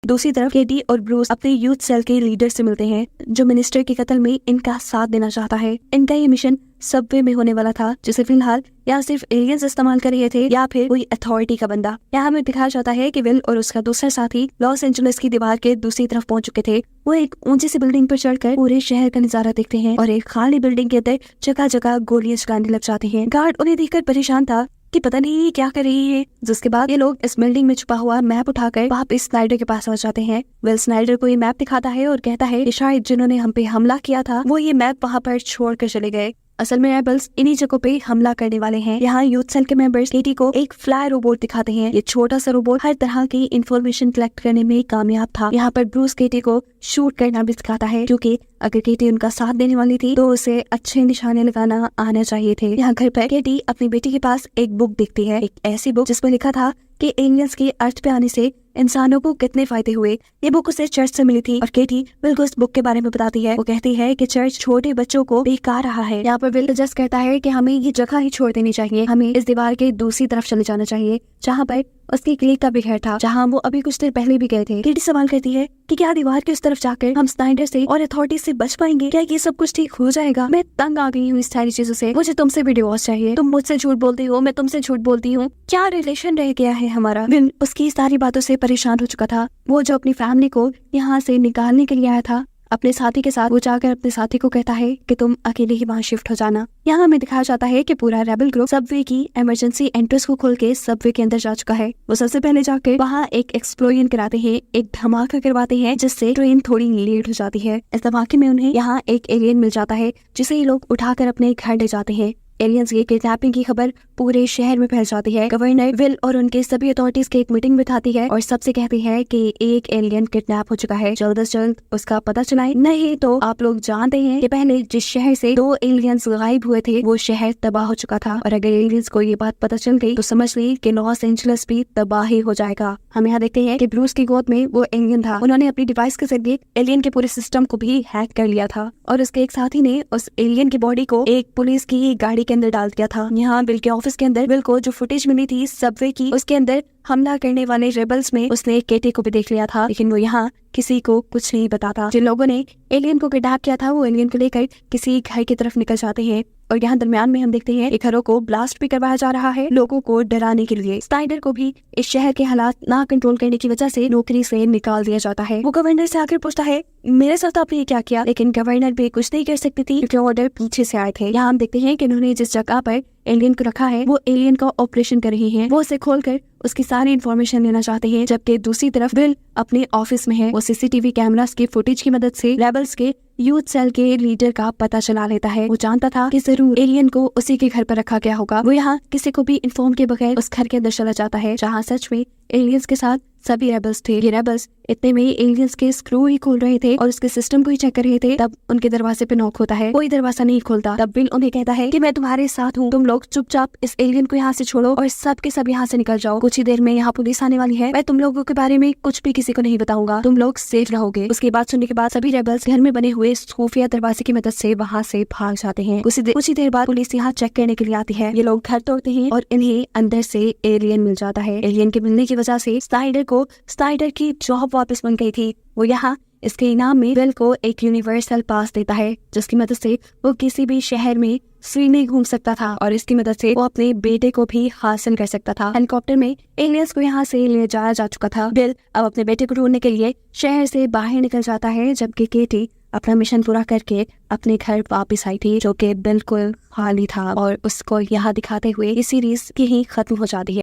दूसरी तरफ केटी और ब्रूस अपने यूथ सेल के लीडर से मिलते हैं, जो मिनिस्टर के कत्ल में इनका साथ देना चाहता है। इनका ये मिशन सबवे में होने वाला था, जिसे फिलहाल या सिर्फ एलियंस इस्तेमाल कर रहे थे या फिर कोई अथॉरिटी का बंदा। यहाँ हमें दिखाया जाता है कि विल और उसका दूसरा साथी लॉस एंजलिस की दीवार के दूसरी तरफ पहुंच चुके थे। वो एक ऊंची सी बिल्डिंग पर चढ़कर पूरे शहर का नजारा देखते हैं और एक खाली बिल्डिंग के अंदर जगह जगह गोलियां चलाने लग जाते हैं। गार्ड उन्हें देखकर परेशान था कि पता नहीं क्या कर रही है। जिसके बाद ये लोग इस बिल्डिंग में छुपा हुआ मैप उठाकर वापस स्नाइडर के पास आ जाते हैं। विल स्नाइडर को ये मैप दिखाता है और कहता है कि शायद जिन्होंने हम पे हमला किया था वो ये मैप वहाँ पर छोड़कर चले गए। असल में रेबल्स इन्हीं जगहों पे हमला करने वाले हैं। यहाँ यूथ सेल के मेंबर्स केटी को एक फ्लाई रोबोट दिखाते हैं। ये छोटा सा रोबोट हर तरह की इंफॉर्मेशन कलेक्ट करने में कामयाब था। यहाँ पर ब्रूस केटी को शूट करना भी सिखाता है, क्योंकि अगर केटी उनका साथ देने वाली थी तो उसे अच्छे निशाने लगाना आना चाहिए थे। यहाँ घर पर केटी अपनी बेटी के पास एक बुक देखती है, एक ऐसी बुक जिसमें लिखा था कि एलियंस के अर्थ पे आने से इंसानों को कितने फायदे हुए। ये बुक उसे चर्च से मिली थी और केटी विल को इस बुक के बारे में बताती है। वो कहती है कि चर्च छोटे बच्चों को बेकार रहा है। यहाँ पर विल सजेस्ट करता है कि हमें ये जगह ही छोड़ देनी चाहिए, हमें इस दीवार के दूसरी तरफ चले जाना चाहिए, जहाँ पर उसकी क्लिक का भी घर था, जहाँ वो अभी कुछ देर पहले भी गए थे। केटी सवाल करती है कि क्या दीवार के उस तरफ जाकर हम स्नाइडर से और अथॉरिटी से बच पाएंगे? क्या ये सब कुछ ठीक हो जाएगा? मैं तंग आ गई हूँ इस सारी चीजों से, मुझे तुमसे भी डिवोर्स चाहिए। तुम मुझसे झूठ बोलती हो, मैं तुमसे झूठ बोलती हूँ, क्या रिलेशन रह गया है हमारा? विल उसकी सारी बातों से परेशान हो चुका था। वो जो अपनी फैमिली को यहाँ से निकालने के लिए आया था अपने साथी के साथ, वो जाकर अपने साथी को कहता है कि तुम अकेले ही वहाँ शिफ्ट हो जाना। यहाँ हमें दिखाया जाता है कि पूरा रेबल ग्रुप सबवे की इमरजेंसी एंट्रेंस को खोल के सबवे के अंदर जा चुका है। वो सबसे पहले जाकर वहाँ एक एक्सप्लोजन कराते हैं, एक धमाका करवाते हैं, जिससे ट्रेन थोड़ी लेट हो जाती है। इस धमाके में उन्हें यहाँ एक एलियन मिल जाता है, जिसे ये लोग उठाकर अपने घर ले जाते हैं। एलियंस की किडनैपिंग की खबर पूरे शहर में फैल जाती है। गवर्नर विल और उनके सभी अथॉरिटीज की एक मीटिंग बिठाती है और सबसे कहती है कि एक एलियन किडनैप हो चुका है, जल्द से जल्द उसका पता चलाएं, नहीं तो आप लोग जानते हैं कि पहले जिस शहर से 2 एलियंस गायब हुए थे वो शहर तबाह हो चुका था, और अगर एलियंस को ये बात पता चल गई तो समझ ली कि लॉस एंजलिस भी तबाही हो जाएगा। हम यहाँ देखते हैं कि ब्रूस की गोद में वो एलियन था। उन्होंने अपनी डिवाइस के जरिए एलियन के पूरे सिस्टम को भी हैक कर लिया था और उसके एक साथी ने उस एलियन की बॉडी को एक पुलिस की गाड़ी के अंदर डाल दिया था। यहाँ विल के ऑफिस के अंदर विल को जो फुटेज मिली थी सबवे की, उसके अंदर हमला करने वाले रेबल्स में उसने केटी को भी देख लिया था, लेकिन वो यहाँ किसी को कुछ नहीं बताता। जिन लोगों ने एलियन को किडनैप किया था वो एलियन को लेकर किसी घर की तरफ निकल जाते हैं और यहाँ दरमियान में हम देखते हैं कि घरों को ब्लास्ट भी करवाया जा रहा है लोगों को डराने के लिए। स्नाइडर को भी इस शहर के हालात ना कंट्रोल करने की वजह से नौकरी से निकाल दिया जाता है। वो गवर्नर से आकर पूछता है मेरे साथ आपने ये क्या किया, लेकिन गवर्नर भी कुछ नहीं कर सकती थी क्योंकि ऑर्डर पीछे से आए थे। यहाँ हम देखते हैं कि उन्होंने जिस जगह पर एलियन को रखा है वो एलियन का ऑपरेशन कर रही है। वो उसे खोलकर उसकी सारी इन्फॉर्मेशन लेना चाहते हैं, जबकि दूसरी तरफ विल अपने ऑफिस में है। वो सीसीटीवी कैमरास की फुटेज की मदद से रेबल्स के यूथ सेल के लीडर का पता चला लेता है। वो जानता था कि जरूर एलियन को उसी के घर पर रखा गया होगा। वो यहाँ किसी को भी इन्फॉर्म के बगैर उस घर के अंदर चला जाता है जहाँ सच में एलियंस के साथ सभी रेबल्स थे। ये रेबल्स इतने में एलियंस के स्क्रू ही खोल रहे थे और उसके सिस्टम को ही चेक कर रहे थे, तब उनके दरवाजे पे नॉक होता है। कोई दरवाजा नहीं खोलता। तब विल उन्हें कहता है कि मैं तुम्हारे साथ हूँ, तुम लोग चुपचाप इस एलियन को यहाँ से छोड़ो और सब के सब यहाँ से निकल जाओ। कुछ ही देर में यहाँ पुलिस आने वाली है, मैं तुम लोगों के बारे में कुछ भी किसी को नहीं बताऊंगा, तुम लोग सेफ रहोगे। उसकी बात सुनने के बाद सभी रेबल्स घर में बने हुए खुफिया दरवाजे की मदद से वहाँ से भाग जाते हैं। कुछ ही देर बाद पुलिस यहाँ चेक करने के लिए आती है। ये लोग घर तोड़ते हैं और इन्हें अंदर से एलियन मिल जाता है। एलियन के मिलने की वजह से स्नाइडर की जॉब वापस बन गई थी। वो यहाँ इसके इनाम में विल को एक यूनिवर्सल पास देता है, जिसकी मदद से वो किसी भी शहर में फ्री में घूम सकता था और इसकी मदद से वो अपने बेटे को भी हासिल कर सकता था। हेलीकॉप्टर में एलियंस को यहाँ से ले जाया जा चुका था। विल अब अपने बेटे को ढूंढने के लिए शहर से बाहर निकल जाता है, जबकि केटी अपना मिशन पूरा करके अपने घर वापस आई थी, जो कि बिल्कुल खाली था। और उसको यहाँ दिखाते हुए ये सीरीज की ही खत्म हो जाती है।